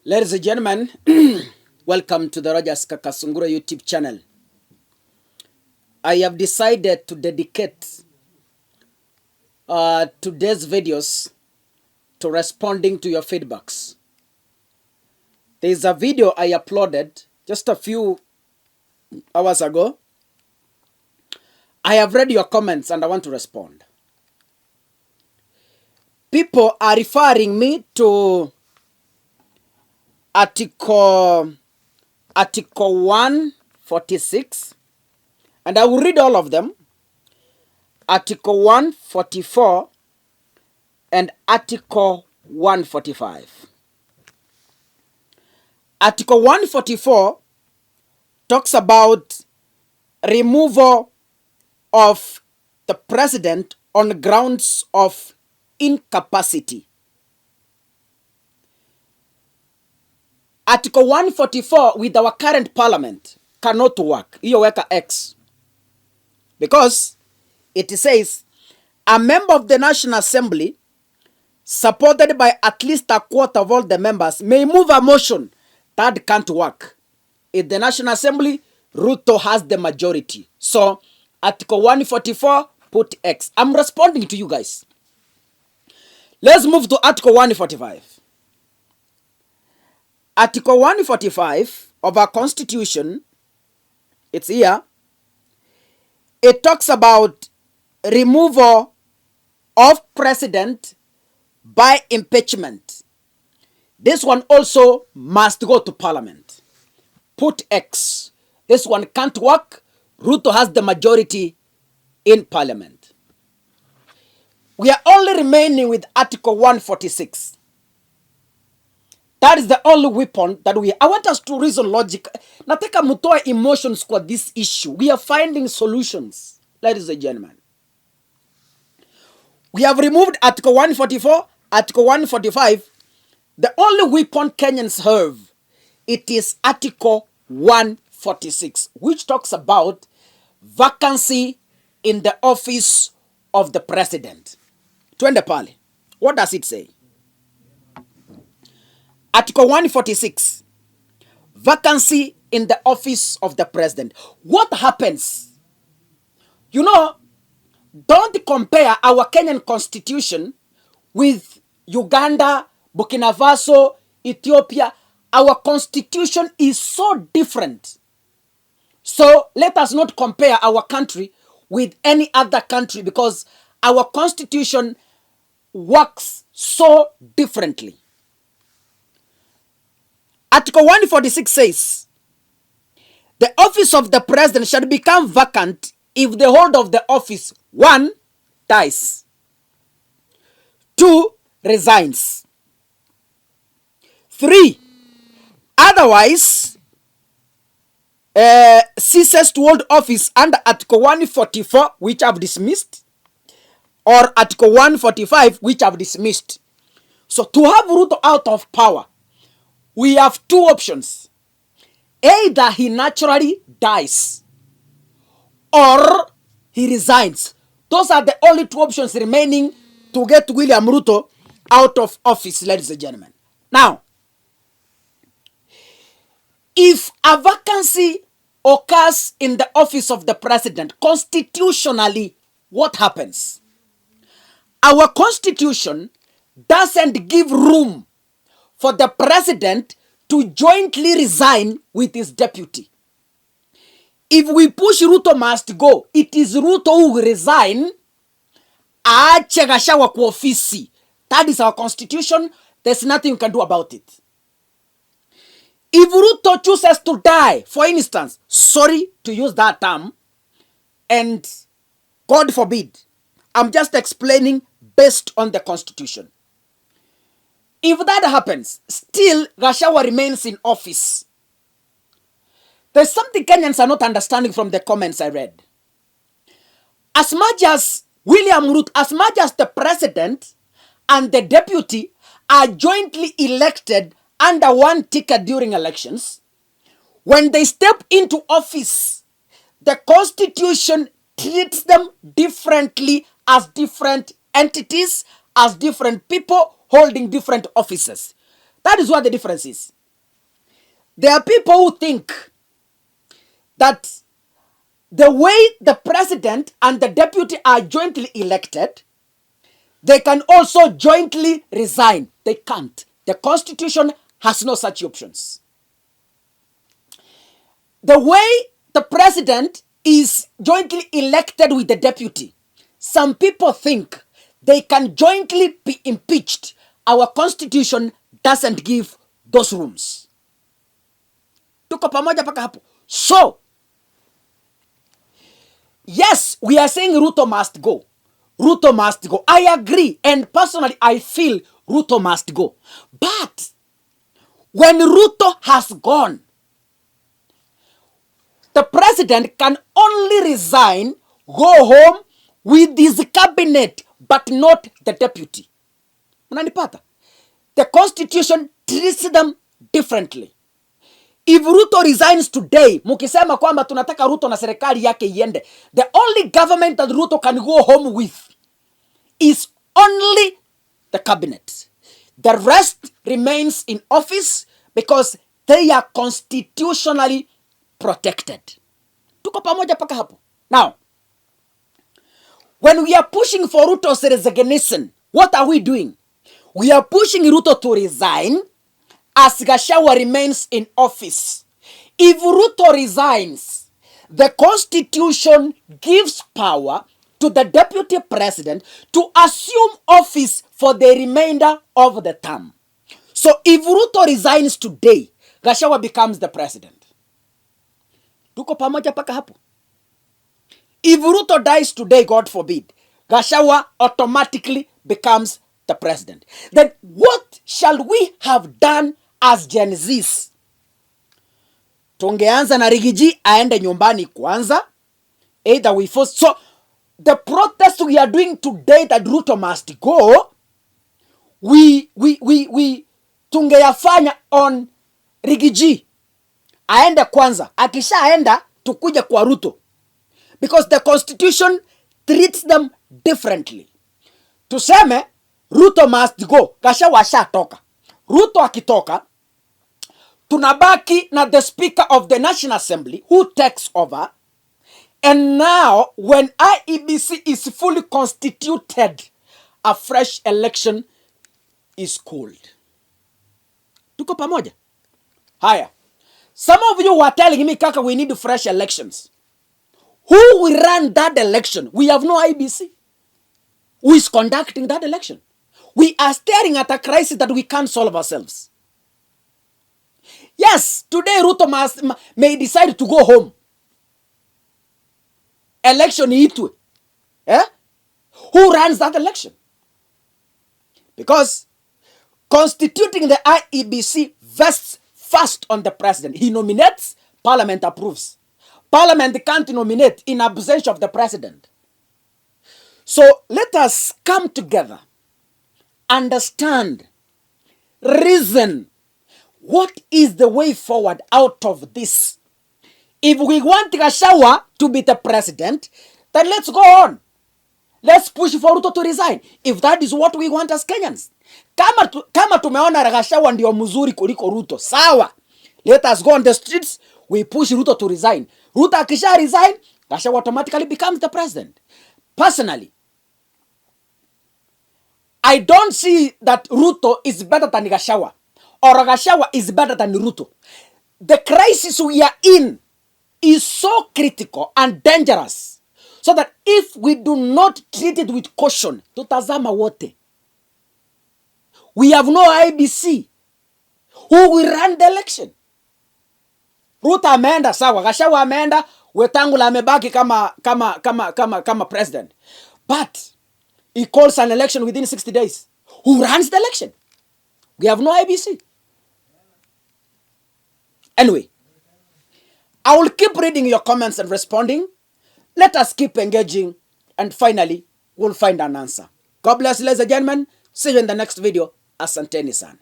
Ladies and gentlemen, welcome to the Kakasungura YouTube channel. I have decided to dedicate today's videos to responding to your feedbacks. There is a video I uploaded just a few hours ago. I have read your comments and I want to respond. People are referring me to Article 146, and I will read all of them. Article 144 and Article 145. Article 144 talks about removal of the president on grounds of incapacity. Article 144 with our current parliament cannot work. Hiyo weka X. Because it says, a member of the National Assembly, supported by at least a quarter of all the members, may move a motion. That can't work. In the National Assembly, Ruto has the majority. So, Article 144, put X. I'm responding to you guys. Let's move to Article 145. Article 145 of our Constitution, it's here. It talks about removal of president by impeachment. This one also must go to parliament. Put X. This one can't work. Ruto has the majority in parliament. We are only remaining with Article 146. That is the only weapon that we... I want us to reason logic. Nataka mutoe emotions kwa this issue. We are finding solutions, ladies and gentlemen. We have removed Article 144, Article 145. The only weapon Kenyans have, it is Article 146, which talks about vacancy in the office of the president. Twende pale. What does it say? Article 146, vacancy in the office of the president. What happens? You know, don't compare our Kenyan constitution with Uganda, Burkina Faso, Ethiopia. Our constitution is so different. So let us not compare our country with any other country because our constitution works so differently. Article 146 says, the office of the president shall become vacant if the holder of the office, 1, dies, 2, resigns, 3, otherwise ceases to hold office under Article 144, which I've dismissed, or Article 145, which I've dismissed. So to have Ruto out of power, we have two options. Either he naturally dies or he resigns. Those are the only two options remaining to get William Ruto out of office, ladies and gentlemen. Now, if a vacancy occurs in the office of the president, constitutionally, what happens? Our constitution doesn't give room for the president to jointly resign with his deputy. If we push Ruto must go, it is Ruto who will resign. Aache Gachagua kwa ofisi. That is our constitution. There's nothing you can do about it. If Ruto chooses to die, for instance, sorry to use that term, and God forbid, I'm just explaining based on the constitution. If that happens, still Gachagua remains in office. There's something Kenyans are not understanding from the comments I read. As much as William Ruto, as much as the president and the deputy are jointly elected under one ticket during elections, when they step into office, the constitution treats them differently as different entities, as different people holding different offices. That is what the difference is. There are people who think that the way the president and the deputy are jointly elected, they can also jointly resign. They can't. The constitution has no such options. The way the president is jointly elected with the deputy, some people think they can jointly be impeached. Our constitution doesn't give those rooms. Tuko pamoja paka hapo. So, yes, we are saying Ruto must go. Ruto must go. I agree. And personally, I feel Ruto must go. But when Ruto has gone, the president can only resign, go home with his cabinet, but not the deputy. Unanipata? The constitution treats them differently. If Ruto resigns today, mukisema kwamba tunataka Ruto na serikali yake iende, the only government that Ruto can go home with is only the cabinet. The rest remains in office because they are constitutionally protected. Tuko pamoja paka hapo. Now, when we are pushing for Ruto's resignation, what are we doing? We are pushing Ruto to resign as Gachagua remains in office. If Ruto resigns, the constitution gives power to the deputy president to assume office for the remainder of the term. So if Ruto resigns today, Gachagua becomes the president. Tuko pamoja paka hapo. If Ruto dies today, God forbid, Gachagua automatically becomes the president. Then what shall we have done as Gen Zs? Tungeanza na Rigiji aende nyumbani kwanza. Either we force. So the protest we are doing today that Ruto must go, we tungeyafanya on Rigiji aende kwanza. Akisha aenda tukuje kwa Ruto. Because the constitution treats them differently. Tuseme Ruto must go. Gachagua ashatoka. Ruto akitoka, tunabaki na the Speaker of the National Assembly who takes over. And now, when IEBC is fully constituted, a fresh election is called. Tuko pamoja? Haya. Some of you were telling me, Kaka, we need fresh elections. Who will run that election? We have no IEBC. Who is conducting that election? We are staring at a crisis that we can't solve ourselves. Yes, today Ruto may decide to go home. Election itwe. Eh? Who runs that election? Because constituting the IEBC vests first on the president. He nominates, Parliament approves. Parliament can't nominate in absence of the president. So let us come together, understand, reason. What is the way forward out of this? If we want Gachagua to be the president, then let's go on. Let's push for Ruto to resign. If that is what we want as Kenyans. Kama tumeona Gachagua ndio mzuri kuliko Ruto, sawa. Let us go on the streets. We push Ruto to resign. Ruto akisha resign, Gachagua automatically becomes the president. Personally, I don't see that Ruto is better than Gachagua or Gachagua is better than Ruto. The crisis we are in is so critical and dangerous, so that if we do not treat it with caution, tutazama wote. We have no IBC. Who will run the election? Ruto ameenda sawa, Gachagua ameenda, Wetangula amebaki kama president. But he calls an election within 60 days. Who runs the election? We have no IBC. Anyway, I will keep reading your comments and responding. Let us keep engaging, and finally, we'll find an answer. God bless you, ladies and gentlemen. See you in the next video. Asanteni sana.